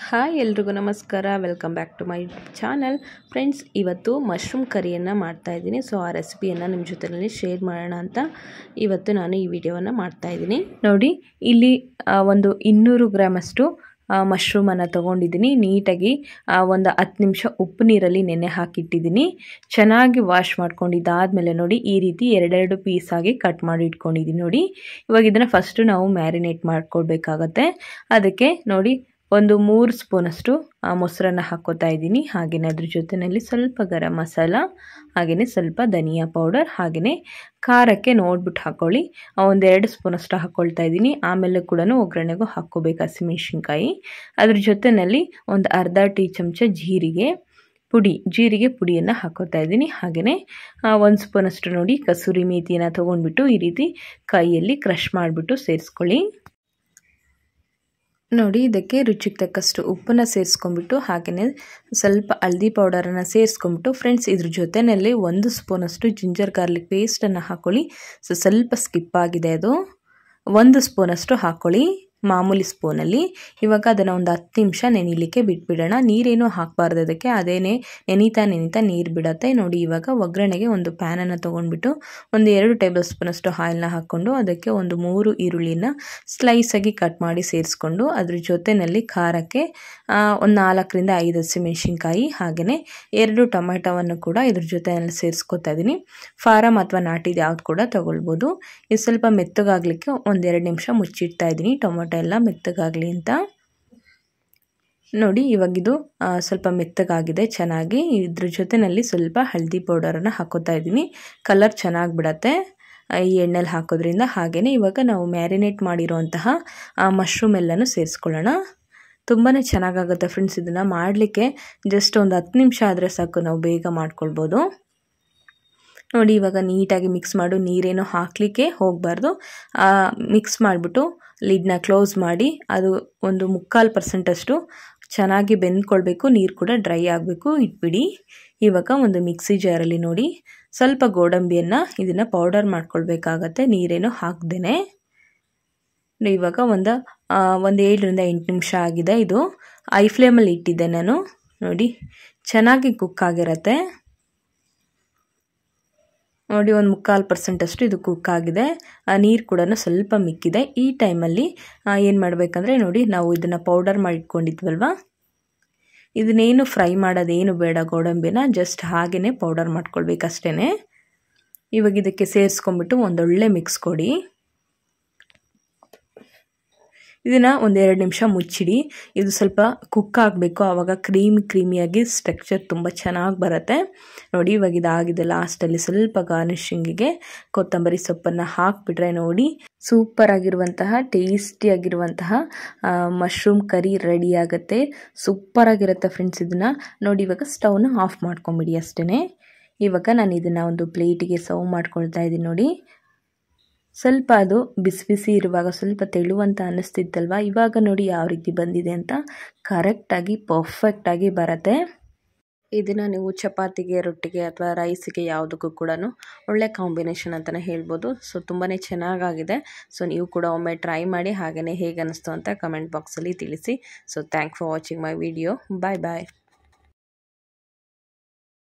Hi ಎಲ್ರಿಗೂ ನಮಸ್ಕಾರ. Welcome back to my channel. Friends, ಇವತ್ತು ಮಶ್ರೂಮ್ ಕರಿಯನ್ನು ಮಾಡ್ತಾಯಿದ್ದೀನಿ. ಸೊ ಆ ರೆಸಿಪಿಯನ್ನು ನಿಮ್ಮ ಜೊತೆಯಲ್ಲಿ ಶೇರ್ ಮಾಡೋಣ ಅಂತ ಇವತ್ತು ನಾನು ಈ ವಿಡಿಯೋವನ್ನು ಮಾಡ್ತಾಯಿದ್ದೀನಿ. ನೋಡಿ, ಇಲ್ಲಿ ಒಂದು 200 ಗ್ರಾಮಷ್ಟು ಮಶ್ರೂಮನ್ನು ತೊಗೊಂಡಿದ್ದೀನಿ. ನೀಟಾಗಿ ಒಂದು 10 ನಿಮಿಷ ಉಪ್ಪು ನೀರಲ್ಲಿ ನೆನೆ ಹಾಕಿಟ್ಟಿದ್ದೀನಿ. ಚೆನ್ನಾಗಿ ವಾಶ್ ಮಾಡ್ಕೊಂಡಿದ್ದಾದಮೇಲೆ ನೋಡಿ, ಈ ರೀತಿ ಎರಡೆರಡು ಪೀಸಾಗಿ ಕಟ್ ಮಾಡಿ ಇಟ್ಕೊಂಡಿದ್ದೀನಿ. ನೋಡಿ, ಇವಾಗ ಇದನ್ನು ಫಸ್ಟು ನಾವು ಮ್ಯಾರಿನೇಟ್ ಮಾಡ್ಕೊಳ್ಬೇಕಾಗತ್ತೆ. ಅದಕ್ಕೆ ನೋಡಿ, ಒಂದು 3 ಸ್ಪೂನಷ್ಟು ಮೊಸರನ್ನು ಹಾಕ್ಕೋತಾ ಇದ್ದೀನಿ. ಹಾಗೆಯೇ ಅದ್ರ ಜೊತೆಯಲ್ಲಿ ಸ್ವಲ್ಪ ಗರಂ ಮಸಾಲ, ಹಾಗೆಯೇ ಸ್ವಲ್ಪ ಧನಿಯಾ ಪೌಡರ್, ಹಾಗೆಯೇ ಖಾರಕ್ಕೆ ನೋಡ್ಬಿಟ್ಟು ಹಾಕ್ಕೊಳ್ಳಿ. ಒಂದು 2 ಸ್ಪೂನಷ್ಟು ಹಾಕ್ಕೊಳ್ತಾ ಇದ್ದೀನಿ. ಆಮೇಲೆ ಕೂಡ ಒಗ್ಗರಣೆಗೂ ಹಾಕ್ಕೋಬೇಕು ಹಸಿಮೆಣ್ಸಿನ್ಕಾಯಿ. ಅದ್ರ ಜೊತೆಯಲ್ಲಿ ಒಂದು ಅರ್ಧ ಟೀ ಚಮಚ ಜೀರಿಗೆ ಪುಡಿಯನ್ನು ಹಾಕ್ಕೋತಾ ಇದ್ದೀನಿ. ಹಾಗೆಯೇ 1 ಸ್ಪೂನಷ್ಟು ನೋಡಿ ಕಸೂರಿ ಮೇಥಿಯನ್ನು ತೊಗೊಂಡ್ಬಿಟ್ಟು ಈ ರೀತಿ ಕೈಯಲ್ಲಿ ಕ್ರಷ್ ಮಾಡಿಬಿಟ್ಟು ಸೇರಿಸ್ಕೊಳ್ಳಿ. ನೋಡಿ, ಇದಕ್ಕೆ ರುಚಿಗೆ ತಕ್ಕಷ್ಟು ಉಪ್ಪನ್ನು ಸೇರಿಸ್ಕೊಂಡ್ಬಿಟ್ಟು ಹಾಗೆಯೇ ಸ್ವಲ್ಪ ಹಲ್ದಿ ಪೌಡರನ್ನು ಸೇರಿಸ್ಕೊಂಡ್ಬಿಟ್ಟು ಫ್ರೆಂಡ್ಸ್, ಇದ್ರ ಜೊತೆಯಲ್ಲಿ 1 ಸ್ಪೂನಷ್ಟು ಜಿಂಜರ್ ಗಾರ್ಲಿಕ್ ಪೇಸ್ಟನ್ನು ಹಾಕ್ಕೊಳ್ಳಿ. ಸ್ವಲ್ಪ ಸ್ಕಿಪ್ ಆಗಿದೆ, ಅದು 1 ಸ್ಪೂನಷ್ಟು ಹಾಕ್ಕೊಳ್ಳಿ ಮಾಮೂಲಿ ಸ್ಪೂನಲ್ಲಿ. ಇವಾಗ ಅದನ್ನು ಒಂದು 10 ನಿಮಿಷ ನೆನಿಲಿಕ್ಕೆ ಬಿಟ್ಬಿಡೋಣ. ನೀರೇನು ಹಾಕಬಾರ್ದು ಅದಕ್ಕೆ, ಅದೇನೇ ನೆನೀತಾ ನೀರು ಬಿಡುತ್ತೆ. ನೋಡಿ, ಇವಾಗ ಒಗ್ಗರಣೆಗೆ ಒಂದು ಪ್ಯಾನನ್ನು ತೊಗೊಂಡ್ಬಿಟ್ಟು ಒಂದು 2 ಟೇಬಲ್ ಸ್ಪೂನಷ್ಟು ಆಯಿಲ್ನ ಹಾಕ್ಕೊಂಡು ಅದಕ್ಕೆ ಒಂದು 3 ಈರುಳ್ಳಿನ ಸ್ಲೈಸಾಗಿ ಕಟ್ ಮಾಡಿ ಸೇರಿಸ್ಕೊಂಡು ಅದ್ರ ಜೊತೆಯಲ್ಲಿ ಖಾರಕ್ಕೆ ಒಂದು 4ರಿಂದ 5 ಹಸಿಮೆಣ್ಸಿನ್ಕಾಯಿ, ಹಾಗೆಯೇ 2 ಟೊಮೆಟೊವನ್ನು ಕೂಡ ಇದ್ರ ಜೊತೆಯಲ್ಲಿ ಸೇರಿಸ್ಕೊತಾ ಇದ್ದೀನಿ. ಫಾರಮ್ ಅಥವಾ ನಾಟಿದು ಯಾವ್ದು ಕೂಡ ತೊಗೊಳ್ಬೋದು. ಇದು ಸ್ವಲ್ಪ ಮೆತ್ತಗಾಗಲಿಕ್ಕೆ ಒಂದು 2 ನಿಮಿಷ ಮುಚ್ಚಿಡ್ತಾ ಇದ್ದೀನಿ, ಟೊಮೆಟೊ ಎಲ್ಲ ಮೆತ್ತಗಾಗಲಿ ಅಂತ. ನೋಡಿ, ಇವಾಗಿದು ಸ್ವಲ್ಪ ಮೆತ್ತಗಾಗಿದೆ ಚೆನ್ನಾಗಿ. ಇದ್ರ ಜೊತೆಯಲ್ಲಿ ಸ್ವಲ್ಪ ಹಳದಿ ಪೌಡರನ್ನು ಹಾಕೋತಾ ಇದ್ದೀನಿ. ಕಲರ್ ಚೆನ್ನಾಗಿ ಬಿಡತ್ತೆ ಈ ಎಣ್ಣೆಲಿ ಹಾಕೋದ್ರಿಂದ. ಹಾಗೆಯೇ ಇವಾಗ ನಾವು ಮ್ಯಾರಿನೇಟ್ ಮಾಡಿರೋಂತಹ ಮಶ್ರೂಮ್ ಎಲ್ಲನೂ ಸೇರಿಸ್ಕೊಳ್ಳೋಣ. ತುಂಬಾ ಚೆನ್ನಾಗಾಗುತ್ತೆ ಫ್ರೆಂಡ್ಸ್. ಇದನ್ನು ಮಾಡಲಿಕ್ಕೆ ಜಸ್ಟ್ ಒಂದು 10 ನಿಮಿಷ ಆದರೆ ಸಾಕು, ನಾವು ಬೇಗ ಮಾಡ್ಕೊಳ್ಬೋದು. ನೋಡಿ, ಇವಾಗ ನೀಟಾಗಿ ಮಿಕ್ಸ್ ಮಾಡು, ನೀರೇನು ಹಾಕಲಿಕ್ಕೆ ಹೋಗಬಾರ್ದು. ಮಿಕ್ಸ್ ಮಾಡಿಬಿಟ್ಟು ಲಿಡ್ನ ಕ್ಲೋಸ್ ಮಾಡಿ ಅದು ಒಂದು 3/4% ಚೆನ್ನಾಗಿ ಬೆಂದ್ಕೊಳ್ಬೇಕು. ನೀರು ಕೂಡ ಡ್ರೈ ಆಗಬೇಕು, ಇಟ್ಬಿಡಿ. ಇವಾಗ ಒಂದು ಮಿಕ್ಸಿ ಜಾರಲ್ಲಿ ನೋಡಿ ಸ್ವಲ್ಪ ಗೋಡಂಬಿಯನ್ನು ಇದನ್ನು ಪೌಡರ್ ಮಾಡ್ಕೊಳ್ಬೇಕಾಗತ್ತೆ, ನೀರೇನು ಹಾಕ್ದೇನೆ. ಇವಾಗ ಒಂದು 7ರಿಂದ 8 ನಿಮಿಷ ಆಗಿದೆ. ಇದು ಐ ಫ್ಲೇಮಲ್ಲಿ ಇಟ್ಟಿದ್ದೆ ನಾನು. ನೋಡಿ, ಚೆನ್ನಾಗಿ ಕುಕ್ ಆಗಿರತ್ತೆ. ನೋಡಿ, ಒಂದು 3/4% ಇದು ಕುಕ್ ಆಗಿದೆ. ನೀರು ಕೂಡ ಸ್ವಲ್ಪ ಮಿಕ್ಕಿದೆ. ಈ ಟೈಮಲ್ಲಿ ಏನು ಮಾಡಬೇಕಂದ್ರೆ ನೋಡಿ, ನಾವು ಇದನ್ನು ಪೌಡರ್ ಮಾಡಿ ಇಟ್ಕೊಂಡಿದ್ವಲ್ವ, ಇದನ್ನೇನು ಫ್ರೈ ಮಾಡೋದೇನು ಬೇಡ. ಗೋಡಂಬಿನ ಜಸ್ಟ್ ಹಾಗೇ ಪೌಡರ್ ಮಾಡ್ಕೊಳ್ಬೇಕಷ್ಟೇ. ಇವಾಗ ಇದಕ್ಕೆ ಸೇರಿಸ್ಕೊಂಡ್ಬಿಟ್ಟು ಒಂದೊಳ್ಳೆ ಮಿಕ್ಸ್ ಕೊಡಿ. ಇದನ್ನು ಒಂದು 2 ನಿಮಿಷ ಮುಚ್ಚಿಡಿ. ಇದು ಸ್ವಲ್ಪ ಕುಕ್ ಆಗಬೇಕು, ಆವಾಗ ಕ್ರೀಮಿಯಾಗಿ ಸ್ಟ್ರಕ್ಚರ್ ತುಂಬ ಚೆನ್ನಾಗಿ ಬರುತ್ತೆ. ನೋಡಿ, ಇವಾಗ ಇದಾಗಿದೆ. ಲಾಸ್ಟಲ್ಲಿ ಸ್ವಲ್ಪ ಗಾರ್ನಿಷಿಂಗಿಗೆ ಕೊತ್ತಂಬರಿ ಸೊಪ್ಪನ್ನು ಹಾಕಿಬಿಟ್ರೆ ನೋಡಿ, ಸೂಪರ್ ಆಗಿರುವಂತಹ ಟೇಸ್ಟಿಯಾಗಿರುವಂತಹ ಮಶ್ರೂಮ್ ಕರಿ ರೆಡಿ ಆಗುತ್ತೆ. ಸೂಪರಾಗಿರುತ್ತೆ ಫ್ರೆಂಡ್ಸ್. ಇದನ್ನು ನೋಡಿ, ಇವಾಗ ಸ್ಟವ್ನ ಆಫ್ ಮಾಡ್ಕೊಂಬಿಡಿ ಅಷ್ಟೇ. ಇವಾಗ ನಾನು ಇದನ್ನು ಒಂದು ಪ್ಲೇಟಿಗೆ ಸರ್ವ್ ಮಾಡ್ಕೊಳ್ತಾ ಇದ್ದೀನಿ. ನೋಡಿ, ಸ್ವಲ್ಪ ಅದು ಬಿಸಿ ಬಿಸಿ ಇರುವಾಗ ಸ್ವಲ್ಪ ತೆಳುವಂತ ಅನ್ನಿಸ್ತಿತ್ತಲ್ವ, ಇವಾಗ ನೋಡಿ ಯಾವ ರೀತಿ ಬಂದಿದೆ ಅಂತ. ಕರೆಕ್ಟಾಗಿ ಪರ್ಫೆಕ್ಟಾಗಿ ಬರುತ್ತೆ. ಇದನ್ನು ನೀವು ಚಪಾತಿಗೆ, ರೊಟ್ಟಿಗೆ ಅಥವಾ ರೈಸಿಗೆ ಯಾವುದಕ್ಕೂ ಕೂಡ ಒಳ್ಳೆ ಕಾಂಬಿನೇಷನ್ ಅಂತಲೇ ಹೇಳ್ಬೋದು. ಸೊ ತುಂಬಾ ಚೆನ್ನಾಗಾಗಿದೆ. ಸೊ ನೀವು ಕೂಡ ಒಮ್ಮೆ ಟ್ರೈ ಮಾಡಿ, ಹಾಗೆಯೇ ಹೇಗೆ ಅನ್ನಿಸ್ತು ಅಂತ ಕಮೆಂಟ್ ಬಾಕ್ಸಲ್ಲಿ ತಿಳಿಸಿ. So thank for watching my video. Bye bye.